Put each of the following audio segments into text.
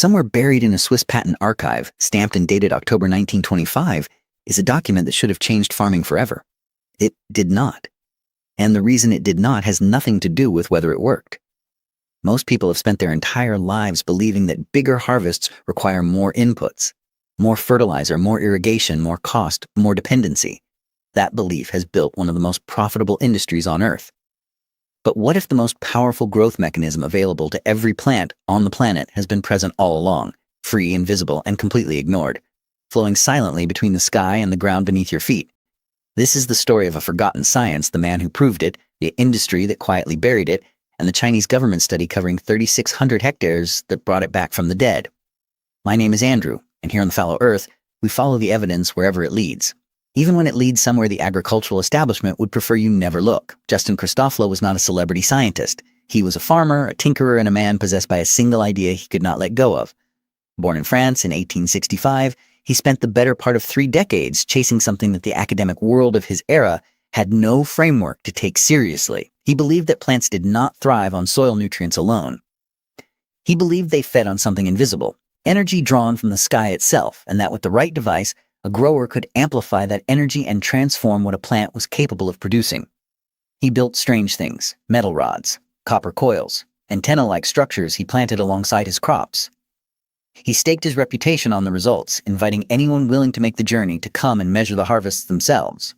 Somewhere buried in a Swiss patent archive, stamped and dated October 1925, is a document that should have changed farming forever. It did not. And the reason it did not has nothing to do with whether it worked. Most people have spent their entire lives believing that bigger harvests require more inputs, more fertilizer, more irrigation, more cost, more dependency. That belief has built one of the most profitable industries on Earth. But what if the most powerful growth mechanism available to every plant on the planet has been present all along, free, invisible, and completely ignored, flowing silently between the sky and the ground beneath your feet? This is the story of a forgotten science, the man who proved it, the industry that quietly buried it, and the Chinese government study covering 3,600 hectares that brought it back from the dead. My name is Andrew, and here on the Fallow Earth, we follow the evidence wherever it leads. Even when it leads somewhere the agricultural establishment would prefer you never look. Justin Christoffel was not a celebrity scientist. He was a farmer, a tinkerer, and a man possessed by a single idea he could not let go of. Born in France in 1865, he spent the better part of 3 decades chasing something that the academic world of his era had no framework to take seriously. He believed that plants did not thrive on soil nutrients alone. He believed they fed on something invisible, energy drawn from the sky itself, and that with the right device, a grower could amplify that energy and transform what a plant was capable of producing. He built strange things, metal rods, copper coils, antenna-like structures he planted alongside his crops. He staked his reputation on the results, inviting anyone willing to make the journey to come and measure the harvests themselves.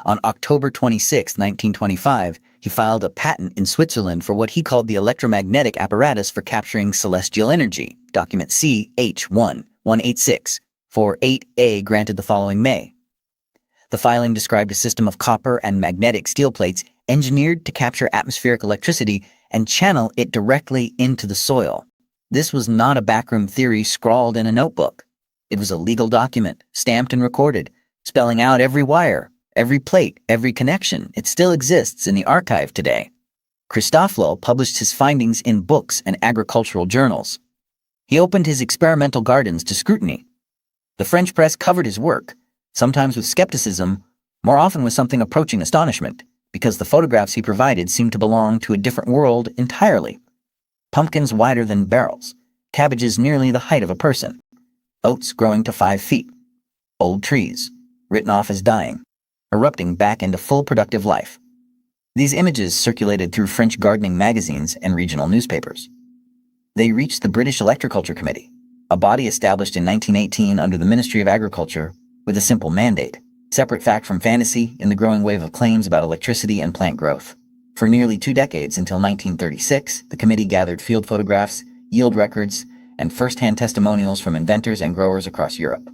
On October 26, 1925, he filed a patent in Switzerland for what he called the electromagnetic apparatus for capturing celestial energy, document CH1-186. 48A granted the following May. The filing described a system of copper and magnetic steel plates engineered to capture atmospheric electricity and channel it directly into the soil. This was not a backroom theory scrawled in a notebook. It was a legal document, stamped and recorded, spelling out every wire, every plate, every connection. It still exists in the archive today. Christoffel published his findings in books and agricultural journals. He opened his experimental gardens to scrutiny. The French press covered his work, sometimes with skepticism, more often with something approaching astonishment, because the photographs he provided seemed to belong to a different world entirely. Pumpkins wider than barrels, cabbages nearly the height of a person, oats growing to 5 feet, old trees, written off as dying, erupting back into full productive life. These images circulated through French gardening magazines and regional newspapers. They reached the British Electroculture Committee, a body established in 1918 under the Ministry of Agriculture with a simple mandate, separate fact from fantasy in the growing wave of claims about electricity and plant growth. For nearly 2 decades, until 1936, the committee gathered field photographs, yield records, and first-hand testimonials from inventors and growers across Europe.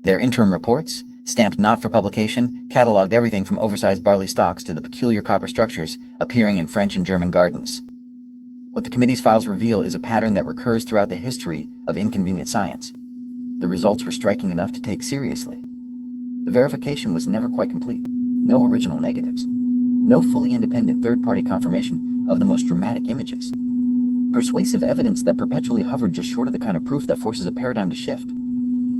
Their interim reports, stamped not for publication, cataloged everything from oversized barley stalks to the peculiar copper structures appearing in French and German gardens. What the committee's files reveal is a pattern that recurs throughout the history of inconvenient science. The results were striking enough to take seriously. The verification was never quite complete. No original negatives. No fully independent third-party confirmation of the most dramatic images. Persuasive evidence that perpetually hovered just short of the kind of proof that forces a paradigm to shift.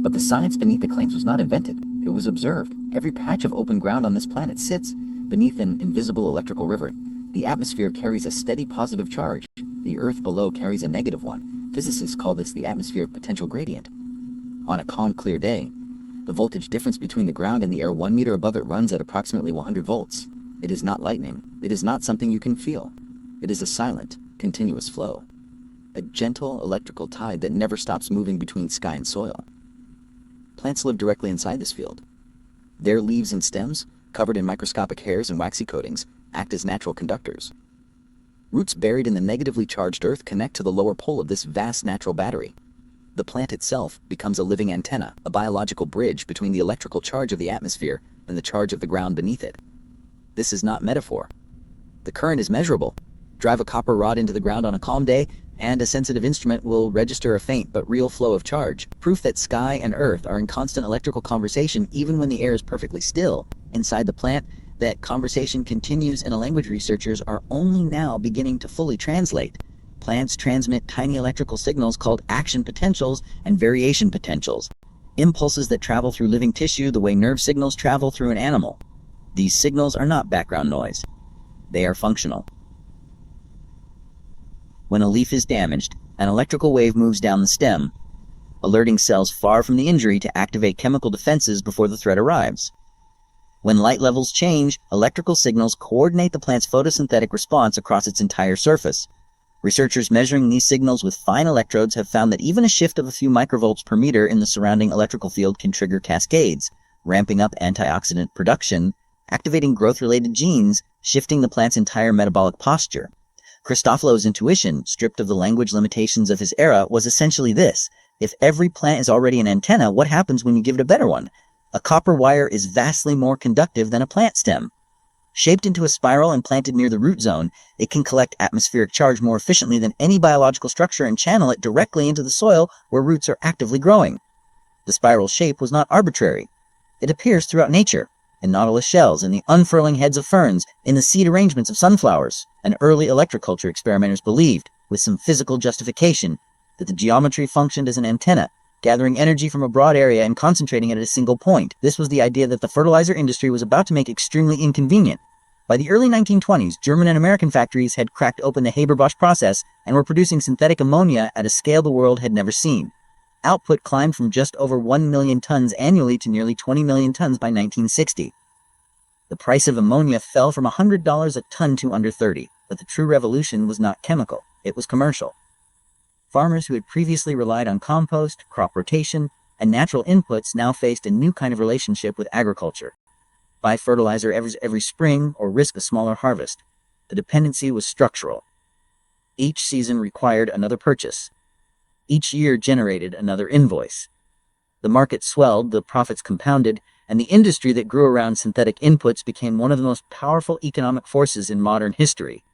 But the science beneath the claims was not invented. It was observed. Every patch of open ground on this planet sits beneath an invisible electrical river. The atmosphere carries a steady positive charge. The Earth below carries a negative one. Physicists call this the atmospheric potential gradient. On a calm, clear day, the voltage difference between the ground and the air 1 meter above it runs at approximately 100 volts. It is not lightning. It is not something you can feel. It is a silent, continuous flow. A gentle electrical tide that never stops moving between sky and soil. Plants live directly inside this field. Their leaves and stems, covered in microscopic hairs and waxy coatings, act as natural conductors. Roots buried in the negatively charged earth connect to the lower pole of this vast natural battery. The plant itself becomes a living antenna, a biological bridge between the electrical charge of the atmosphere and the charge of the ground beneath it. This is not metaphor. The current is measurable. Drive a copper rod into the ground on a calm day, and a sensitive instrument will register a faint but real flow of charge, proof that sky and earth are in constant electrical conversation even when the air is perfectly still. Inside the plant, that conversation continues in a language researchers are only now beginning to fully translate. Plants transmit tiny electrical signals called action potentials and variation potentials, impulses that travel through living tissue the way nerve signals travel through an animal. These signals are not background noise. They are functional. When a leaf is damaged, an electrical wave moves down the stem, alerting cells far from the injury to activate chemical defenses before the threat arrives. When light levels change, electrical signals coordinate the plant's photosynthetic response across its entire surface. Researchers measuring these signals with fine electrodes have found that even a shift of a few microvolts per meter in the surrounding electrical field can trigger cascades, ramping up antioxidant production, activating growth-related genes, shifting the plant's entire metabolic posture. Christofolo's intuition, stripped of the language limitations of his era, was essentially this: if every plant is already an antenna, what happens when you give it a better one? A copper wire is vastly more conductive than a plant stem. Shaped into a spiral and planted near the root zone, it can collect atmospheric charge more efficiently than any biological structure and channel it directly into the soil where roots are actively growing. The spiral shape was not arbitrary. It appears throughout nature, in nautilus shells, in the unfurling heads of ferns, in the seed arrangements of sunflowers, and early electroculture experimenters believed, with some physical justification, that the geometry functioned as an antenna, gathering energy from a broad area and concentrating it at a single point. This was the idea that the fertilizer industry was about to make extremely inconvenient. By the early 1920s, German and American factories had cracked open the Haber-Bosch process and were producing synthetic ammonia at a scale the world had never seen. Output climbed from just over 1 million tons annually to nearly 20 million tons by 1960. The price of ammonia fell from $100 a ton to under $30, but the true revolution was not chemical, it was commercial. Farmers who had previously relied on compost, crop rotation, and natural inputs now faced a new kind of relationship with agriculture. Buy fertilizer every spring or risk a smaller harvest. The dependency was structural. Each season required another purchase. Each year generated another invoice. The market swelled, the profits compounded, and the industry that grew around synthetic inputs became one of the most powerful economic forces in modern history.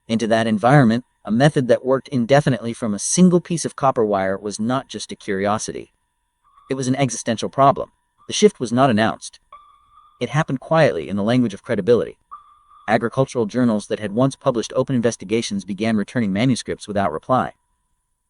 Into that environment, a method that worked indefinitely from a single piece of copper wire was not just a curiosity. It was an existential problem. The shift was not announced. It happened quietly in the language of credibility. Agricultural journals that had once published open investigations began returning manuscripts without reply.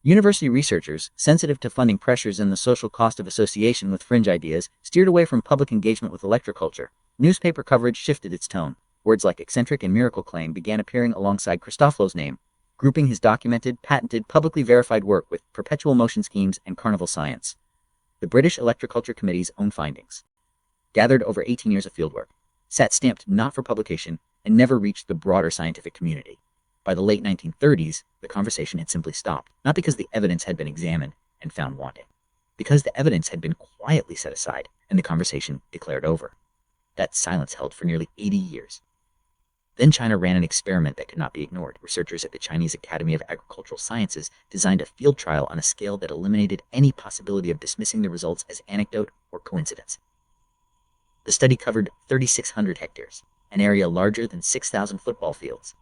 University researchers, sensitive to funding pressures and the social cost of association with fringe ideas, steered away from public engagement with electroculture. Newspaper coverage shifted its tone. Words like eccentric and miracle claim began appearing alongside Christofolo's name, grouping his documented, patented, publicly verified work with perpetual motion schemes and carnival science. The British Electroculture Committee's own findings, gathered over 18 years of fieldwork, sat stamped not for publication and never reached the broader scientific community. By the late 1930s, the conversation had simply stopped, not because the evidence had been examined and found wanting, because the evidence had been quietly set aside and the conversation declared over. That silence held for nearly 80 years. Then China ran an experiment that could not be ignored. Researchers at the Chinese Academy of Agricultural Sciences designed a field trial on a scale that eliminated any possibility of dismissing the results as anecdote or coincidence. The study covered 3,600 hectares, an area larger than 6,000 football fields.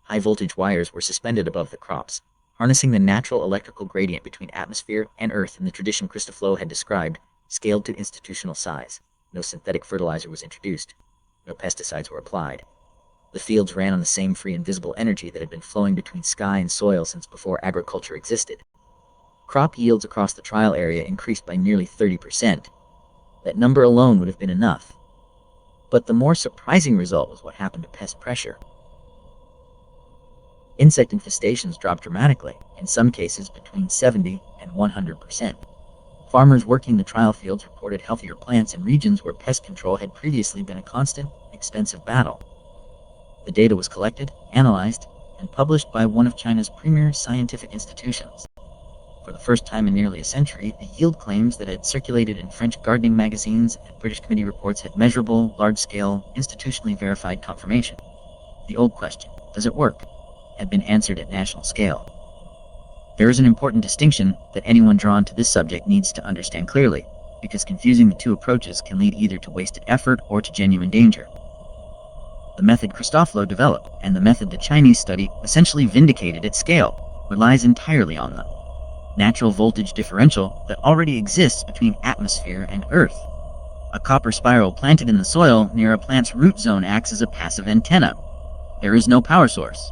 High-voltage wires were suspended above the crops, harnessing the natural electrical gradient between atmosphere and earth in the tradition Christofolo had described, scaled to institutional size. No synthetic fertilizer was introduced. No pesticides were applied. The fields ran on the same free and visible energy that had been flowing between sky and soil since before agriculture existed. Crop yields across the trial area increased by nearly 30%. That number alone would have been enough. But the more surprising result was what happened to pest pressure. Insect infestations dropped dramatically, in some cases between 70 and 100%. Farmers working the trial fields reported healthier plants in regions where pest control had previously been a constant, expensive battle. The data was collected, analyzed, and published by one of China's premier scientific institutions. For the first time in nearly a century, the yield claims that had circulated in French gardening magazines and British committee reports had measurable, large-scale, institutionally verified confirmation. The old question, does it work, had been answered at national scale. There is an important distinction that anyone drawn to this subject needs to understand clearly, because confusing the two approaches can lead either to wasted effort or to genuine danger. The method Christofolo developed, and the method the Chinese study essentially vindicated at scale, relies entirely on the natural voltage differential that already exists between atmosphere and Earth. A copper spiral planted in the soil near a plant's root zone acts as a passive antenna. There is no power source,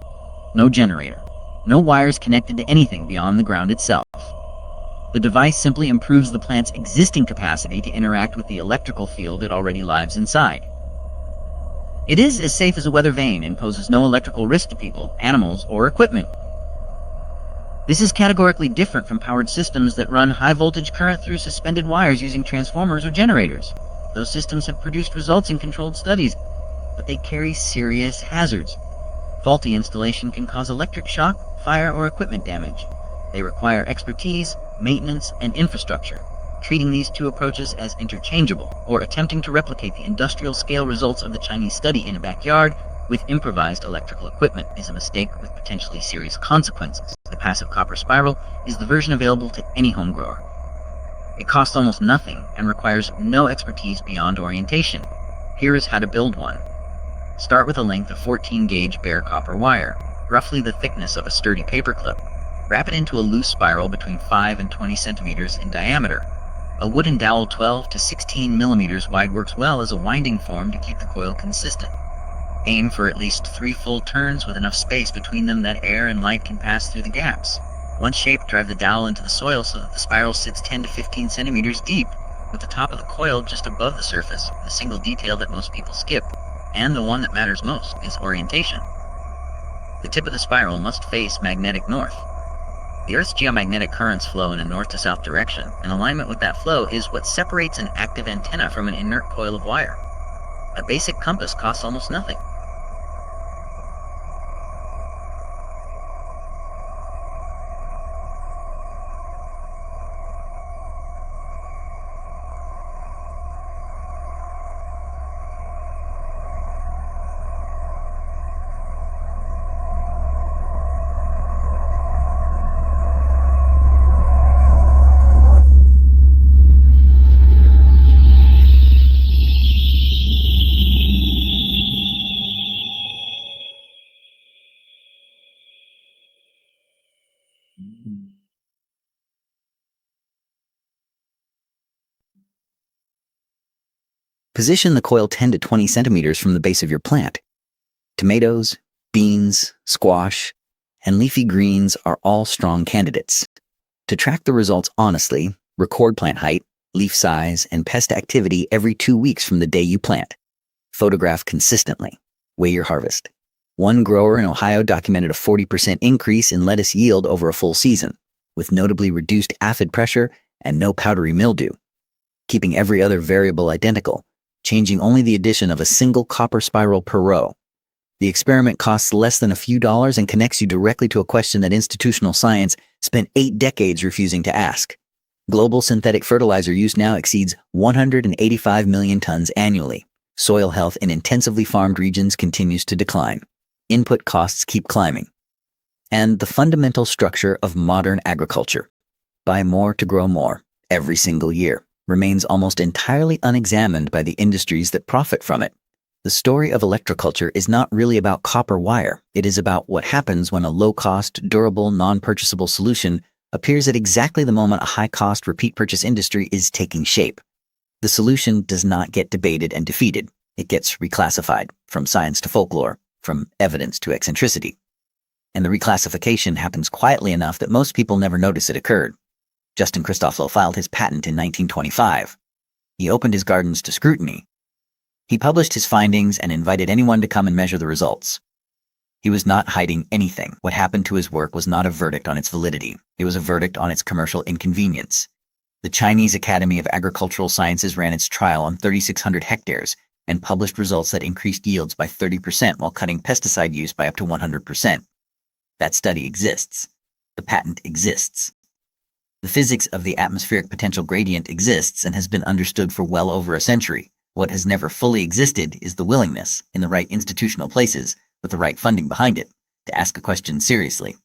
no generator, no wires connected to anything beyond the ground itself. The device simply improves the plant's existing capacity to interact with the electrical field it already lives inside. It is as safe as a weather vane and poses no electrical risk to people, animals, or equipment. This is categorically different from powered systems that run high-voltage current through suspended wires using transformers or generators. Those systems have produced results in controlled studies, but they carry serious hazards. Faulty installation can cause electric shock, fire, or equipment damage. They require expertise, maintenance, and infrastructure. Treating these two approaches as interchangeable, or attempting to replicate the industrial-scale results of the Chinese study in a backyard with improvised electrical equipment, is a mistake with potentially serious consequences. The passive copper spiral is the version available to any home grower. It costs almost nothing and requires no expertise beyond orientation. Here is how to build one. Start with a length of 14-gauge bare copper wire, roughly the thickness of a sturdy paperclip. Wrap it into a loose spiral between 5 and 20 centimeters in diameter. A wooden dowel 12 to 16 millimeters wide works well as a winding form to keep the coil consistent. Aim for at least 3 full turns with enough space between them that air and light can pass through the gaps. Once shaped, drive the dowel into the soil so that the spiral sits 10 to 15 centimeters deep, with the top of the coil just above the surface. The single detail that most people skip, and the one that matters most, is orientation. The tip of the spiral must face magnetic north. The Earth's geomagnetic currents flow in a north to south direction, and alignment with that flow is what separates an active antenna from an inert coil of wire. A basic compass costs almost nothing. Position the coil 10 to 20 centimeters from the base of your plant. Tomatoes, beans, squash, and leafy greens are all strong candidates. To track the results honestly, record plant height, leaf size, and pest activity every 2 weeks from the day you plant. Photograph consistently. Weigh your harvest. One grower in Ohio documented a 40% increase in lettuce yield over a full season, with notably reduced aphid pressure and no powdery mildew. Keeping every other variable identical, changing only the addition of a single copper spiral per row. The experiment costs less than a few dollars and connects you directly to a question that institutional science spent 8 decades refusing to ask. Global synthetic fertilizer use now exceeds 185 million tons annually. Soil health in intensively farmed regions continues to decline. Input costs keep climbing. And the fundamental structure of modern agriculture, buy more to grow more every single year, remains almost entirely unexamined by the industries that profit from it. The story of electroculture is not really about copper wire. It is about what happens when a low-cost, durable, non-purchasable solution appears at exactly the moment a high-cost repeat purchase industry is taking shape. The solution does not get debated and defeated. It gets reclassified from science to folklore, from evidence to eccentricity. And the reclassification happens quietly enough that most people never notice it occurred. Justin Christoffel filed his patent in 1925. He opened his gardens to scrutiny. He published his findings and invited anyone to come and measure the results. He was not hiding anything. What happened to his work was not a verdict on its validity. It was a verdict on its commercial inconvenience. The Chinese Academy of Agricultural Sciences ran its trial on 3,600 hectares and published results that increased yields by 30% while cutting pesticide use by up to 100%. That study exists. The patent exists. The physics of the atmospheric potential gradient exists and has been understood for well over a century. What has never fully existed is the willingness, in the right institutional places, with the right funding behind it, to ask a question seriously.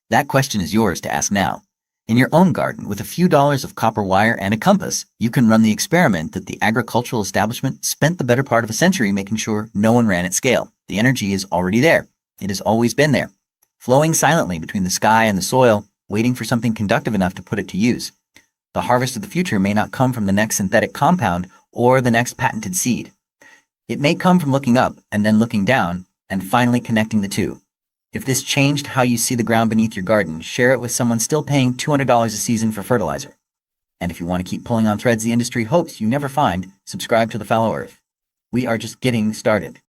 That question is yours to ask now. In your own garden, with a few dollars of copper wire and a compass, you can run the experiment that the agricultural establishment spent the better part of a century making sure no one ran at scale. The energy is already there. It has always been there, flowing silently between the sky and the soil, waiting for something conductive enough to put it to use. The harvest of the future may not come from the next synthetic compound or the next patented seed. It may come from looking up and then looking down and finally connecting the two. If this changed how you see the ground beneath your garden, share it with someone still paying $200 a season for fertilizer. And if you want to keep pulling on threads the industry hopes you never find, subscribe to the Fallow Earth. We are just getting started.